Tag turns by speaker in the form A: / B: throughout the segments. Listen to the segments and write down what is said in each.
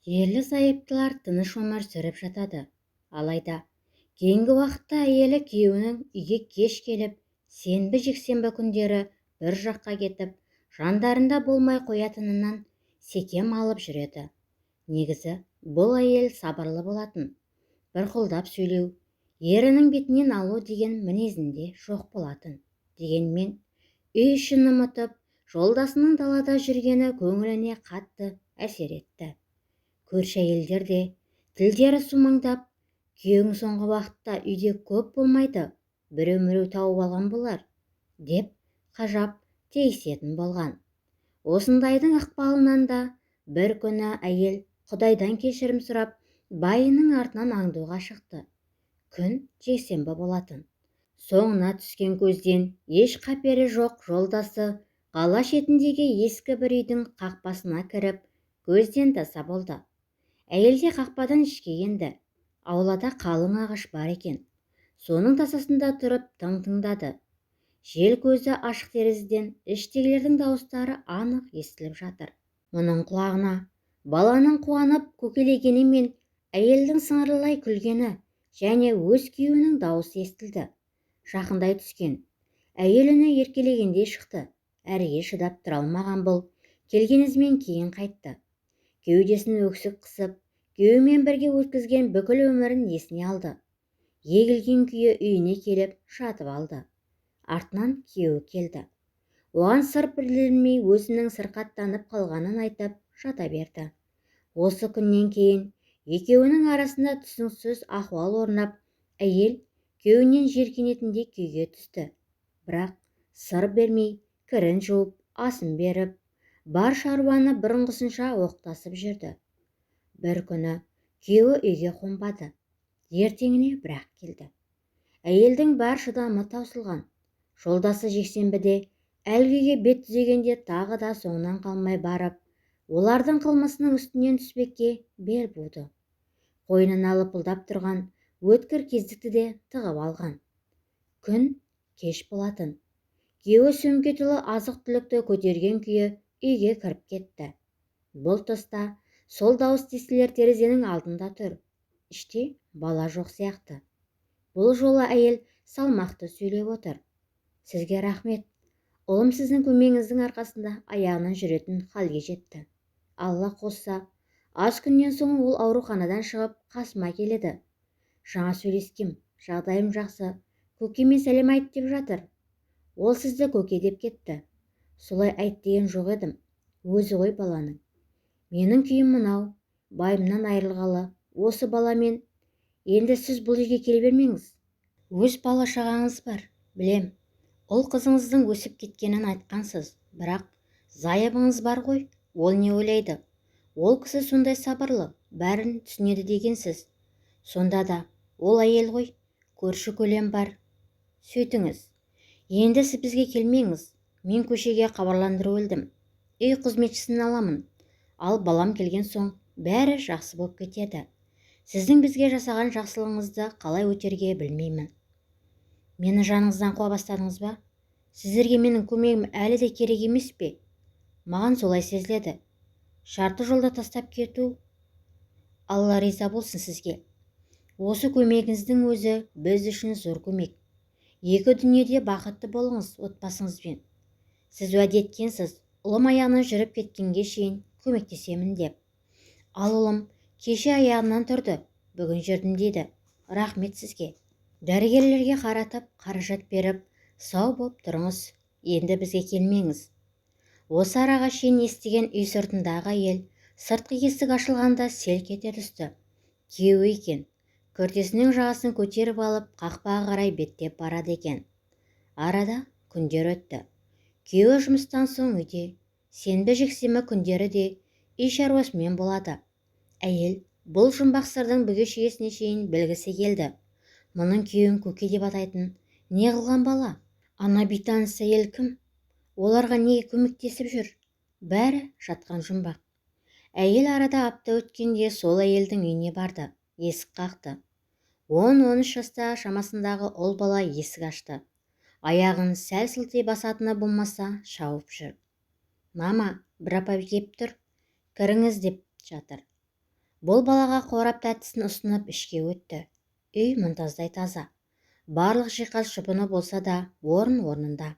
A: Ерлі-зайыптылар тыныш өмір сүріп жатады. Алайда, кейінгі уақытта әйелі күйеуінің үйге кеш келіп, сенбі-жексенбі күндері бір жаққа кетіп, жандарында болмай қоятынынан секем алып жүреді. Негізі, бұл әйел сабырлы болатын. Бұрқылдап сөйлеу, ерінің бетінен алу деген мінезінде жоқ болатын. Дегенмен, үй ішін ұмытып, жолдасының далада жүргені көңіліне қатты әсер етті. Көрші әйелдер де тілдері сумаңдап, күйеуің соңғы уақытта үйде көп болмайды, біреу-міреу тауып алған болар, деп қажап тиісетін болған. Осындайдың ықпалынан да бір күні әйел Құдайдан кешірім сұрап, байының артынан аңдуға шықты. Күн жексенбі болатын. Соңына түскен көзден еш қапері жоқ жолдасы қала шетіндегі ескі бір үйдің қақпасына кіріп, көзден таса болды. Әйел де қақпадан ішке енді. Аулада қалың ағаш бар екен. Соның тасасында тұрып тыңдады. Жел көзі ашық терезеден іштегілердің дауыстары анық естіліп жатыр. Мұның құлағына баланың қуанып көкелегені мен әйелдің сыңырлай күлгені және өз күйеуінің дауысы естілді. Жақындай түскен. Әйел үні еркелегенде шықты. Әріге шыдап тұра алмаған бұл келген ізімен кейін қайтты. Кеудесін өксік қысып, күйеуімен бірге өткізген бүкіл өмірін есіне алды. Егілген күйі үйіне келіп жатып алды. Артынан күйеуі келді. Оған сыр білдірмей өзінің сырқаттанып қалғанын айтып жата берді. Осы күннен кейін екеуінің арасында түсініксіз ахуал орнап, әйел күйеуінен жиіркенетіндей күйге түсті. Бірақ сыр бермей, кірін жуып, асын беріп, бар шаруаны бұрынғысынша оқтасып жүрді. Бір күні күйеуі үйге қонбады. Ертеңіне бірақ келді. Әйелдің бар шыдамы таусылған. Жолдасы жексенбіде әлгіге бет түзегенде тағы да соңынан қалмай барып, олардың қылмысының үстінен түспекке бел буды. Қойнына лыпылдап тұрған өткір кездікті де тығып алған. Күн кеш болатын. Күйеуі сөмке толы азық-түлікті көтерген күйі үйге кіріп кетті. Бұл тұста сол дауыс естілер терезенің алдында тұр. Іште бала жоқ сияқты. Бұл жолы әйел салмақты сөйлеп отыр. Сізге рахмет. Ұлым сіздің көмегіңіздің арқасында аяғынан жүретін халге жетті. Алла қосса, аз күннен соң ол ауруханадан шығып қасыма келеді. Жаңа сөйлескем, жағдайым жақсы. Көкеме сәлем айт деп жатыр. Ол сізді көке деп кетті. Солай айт деген жоқ едім. Өзі ғой баланың. Менің күйім мынау, байымнан айырылғалы, осы баламен. Енді сіз бұл үйге келе бермеңіз. Өз бала шағаңыз бар, білем. Ол қызыңыздың өсіп кеткенін айтқансыз, бірақ зайыбыңыз бар ғой, ол не ойлайды? Ол кісі сондай сабырлы, бәрін түсінеді дегенсіз. Сонда да, ол әйел ғой, көрші көлем бар. Сөйтіңіз. Енді сіз бізге келмеңіз. Мен көшеге хабарландыру өлдім. Үй қызметшісін аламын. Ал балам келген соң бәрі жақсы болып кетеді. Сіздің бізге жасаған жақсылығыңызды қалай өтерге білмеймін. Мені жаныңыздан қуа бастадыңыз ба? Сіздерге менің көмегім әлі де керек емес пе? Маған солай сезіледі. Шарты жолда тастап кету. Алла риза болсын сізге. Осы көмегіңіздің өзі біз үшін зор көмек. Екі дүниеде бақытты болыңыз отбасыңызбен. Сіз уәде еткенсіз, ұлым аяғынан жүріп кеткенге шейін көмектесемін деп. Ал ұлым кеше аяғынан тұрды, бүгін жүрдім дейді. Рахмет сізге. Дәрігерлерге қаратып, қаражат беріп, сау боп тұрыңыз. Енді бізге келмеңіз. Осы араға шейін естіген үй сыртындағы әйел сыртқы есік ашылғанда селк ете түсті. Күйеуі екен. Күртесінің жағасын көтеріп алып, қақпаға қарай беттеп барады екен. Арада күндер өтті. Күйеуі жұмыстан соң үйде, сенбі-жексенбі күндері де үй шаруасымен болады. Әйел бұл жұмбақ сырдың бүге-шігесіне шейін білгісі келді. Мұның күйеуін көке деп атайтын не қылған бала? Ана бейтаныс әйел кім? Оларға неге көмектесіп жүр? Бәрі жатқан жұмбақ. Әйел арада апта өткенде сол әйелдің үйіне барды. Есік қақты. 10-13 жаста шамасындағы ұл бала есік ашты. Аяғын сәл сылтый басатыны болмаса шауып жүр. Мама, бір апа кеп тұр. Кіріңіз деп жатыр. Бұл балаға қорап тәттісін ұсынып ішке өтті. Үй мұнтаздай таза. Барлық жиһаз жұпыны болса да, орнында.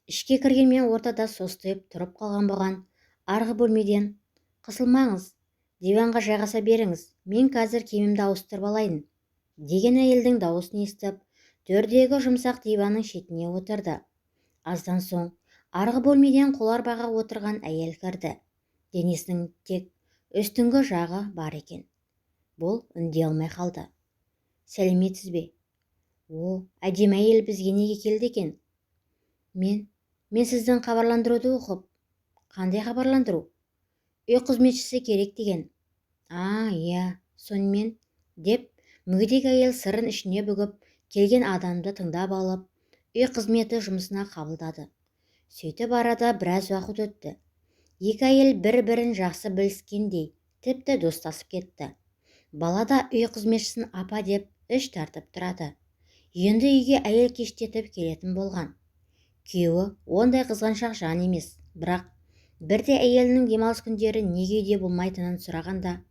A: Ішке кіргенмен ортада состиып тұрып қалған бұған арғы бөлмеден: «Қысылмаңыз, диванға жайғаса беріңіз, мен қазір киімімді ауыстырып алайын», деген әйелдің дауысын естіп, төрдегі жұмсақ диванның шетіне отырды. Аздан соң арғы бөлмеден қоларбаға отырған әйел кірді. Денесінің тек үстіңгі жағы бар екен. Бұл үндей алмай қалды. «Сәлеметсіз бе? О, әдемі әйел бізге неге келді екен?» Мен сіздің хабарландыруды оқып». «Қандай хабарландыру?» «Үй қызметшісі керек деген». Иә, сонымен», деп мүгедек әйел сырын ішіне бүгіп, келген адамды тыңдап алып, үй қызметі жұмысына қабылдады. Сөйтіп арада біраз уақыт өтті. Екі әйел бір-бірін жақсы біліскендей, тіпті достасып кетті. Бала да үй қызметшісін апа деп іш тартып тұрады. Енді үйге әйел кештетіп келетін болған. Күйеуі ондай қызғаншақ жан емес, бірақ бірде әйелінің демалыс күндері неге үйде болмайтынын сұрағанда: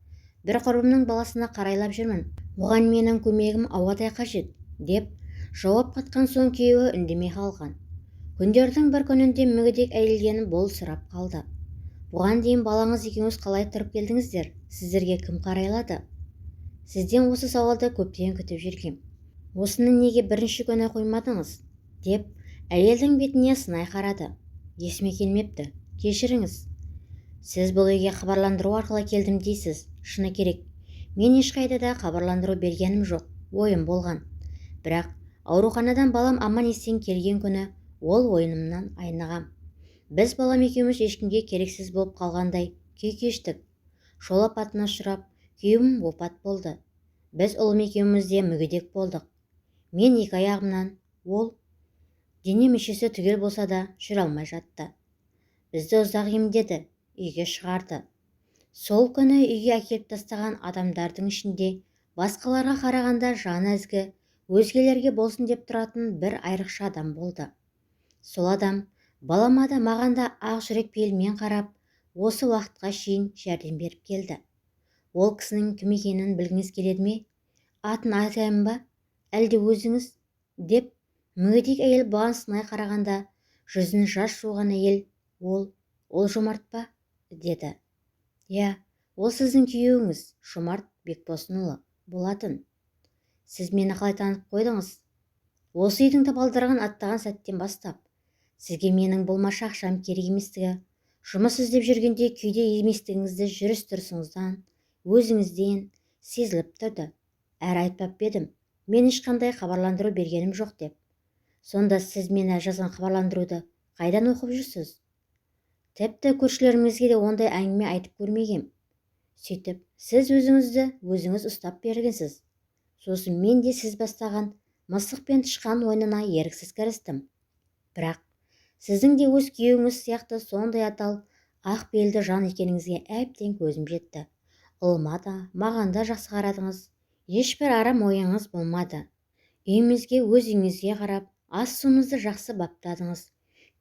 A: «Бір құрбымның баласына қарайлап жүрмін, оған менің көмегім ауадай қажет», деп жауап қатқан соң күйеуі үндемей қалған. Күндердің бір күнінде мүгедек әйелден бұл сұрап қалды: «Бұған дейін балаңыз екеуіңіз қалай тұрып келдіңіздер? Сіздерге кім қарайлады?» «Сізден осы сауалды көптен күтіп жүргем. Осыны неге бірінші күні қоймадыңыз?» деп әйелдің бетіне сынай қарады. «Есіме келмепті, кешіріңіз». «Сіз бұл үйге хабарландыру арқылы келдім дейсіз. Шыны керек, мен ешқайда да хабарландыру бергенім жоқ, ойым болған. Бірақ ауруханадан балам аман-есен келген күні ол ойынымнан айнығам. Біз балам екеуміз ешкімге керексіз болып қалғандай күй кештік. Жол апатына ұшырап, күйеуім опат болды. Біз ұлым екеуміз де мүгедек болдық. Мен екі аяғымнан, ол дене мүшесі түгел болса да жүре алмай жатты. Бізді ұзақ емдеді, үйге шығарды. Сол күні үйге әкеліп тастаған адамдардың ішінде басқаларға қарағанда жаны ізгі, өзгелерге болсын деп тұратын бір айрықша адам болды. Сол адам балама да маған да ақ жүрек пейілмен қарап, осы уақытқа шейін жәрдем беріп келді. Ол кісінің кім екенін білгіңіз келеді ме? Атын айтайын ба? Әлде өзіңіз?» деп мүгедек әйел бұған сынай қарағанда, жүзін жас жуған әйел: Ол Жомарт па?» деді. «Иә, ол сіздің күйеуіңіз, Жомарт Бекбосынұлы болатын. Сіз мені қалай танып қойдыңыз?» «Осы үйдің табалдырығын аттаған сәттен бастап. Сізге менің болмашы ақшам керек еместігі, жұмыс іздеп жүргенде күйде еместігіңізді жүріс-тұрысыңыздан, өзіңізден сезіліп тұрды. Әрі айтпап едім, мен ешқандай хабарландыру бергенім жоқ деп. Сонда сіз мені жазған хабарландыруды қайдан оқып жүрсіз?» «Тіпті көршілерімізге де ондай әңгіме айтып көрмегем. Сөйтіп, сіз өзіңіз ұстап бергенсіз. Сосын мен де сіз бастаған мысық пен тышқан ойынына еріксіз кірістім. Бірақ сіздің де өз күйеуіңіз сияқты сондай атал ақ белді жан екеніңізге әбден көзім жетті. Ұлыма да, маған да жақсы қарадыңыз. Ешбір арам ойыңыз болмады. Үйімізге, өз үйіңізге қарап, ас-суымызды жақсы баптадыңыз.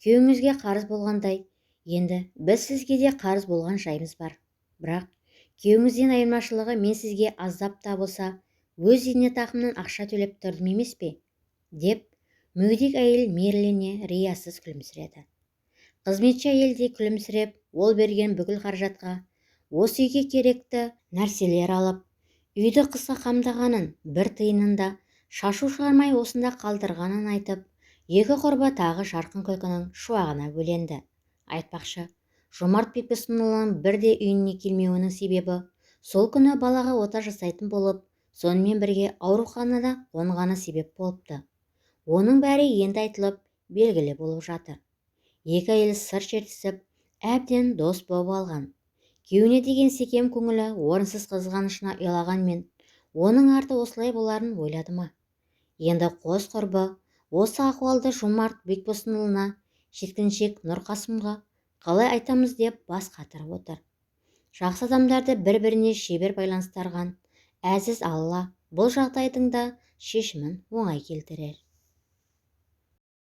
A: Күйеуіңізге қарыз болғандай, енді біз сізге де қарыз болған жайымыз бар. Бірақ күйеуіңізден айырмашылығы, мен сізге аздап та болса өз зейнетақымнан ақша төлеп тұрдым емес пе?» деп мүгедек әйел мейірлене риясыз күлімсіреді. Қызметші әйел де күлімсіреп, ол берген бүкіл қаражатқа осы үйге керекті нәрселер алып, үйді қысқа қамдағанын, бір тиынын да шашу шығармай осында қалдырғанын айтып, екі құрба тағы жарқын күлкінің шуағына бөленді. Айтпақшы, Жомарт Бекбосынұлының бірде үйіне келмеуінің себебі сол күні балаға ота жасайтын болып, сонымен бірге ауруханада қонғаны себеп болыпты. Оның бәрі енді айтылып, белгілі болып жатыр. Екі әйел сыр шертісіп, әбден дос болып алған. Күйеуіне деген секем көңілі орынсыз қызғанышына ұялағанмен, оның арты осылай боларын ойлады ма? Енді қос құрбы осы ахуалды Жомарт Бекбосынұлына, жеткіншек Нұрқасымға қалай айтамыз деп бас қатырып отыр. Жақсы адамдарды бір-біріне шебер байланыстырған әзіз Алла бұл жағдайдың да шешімін оңай келтірер.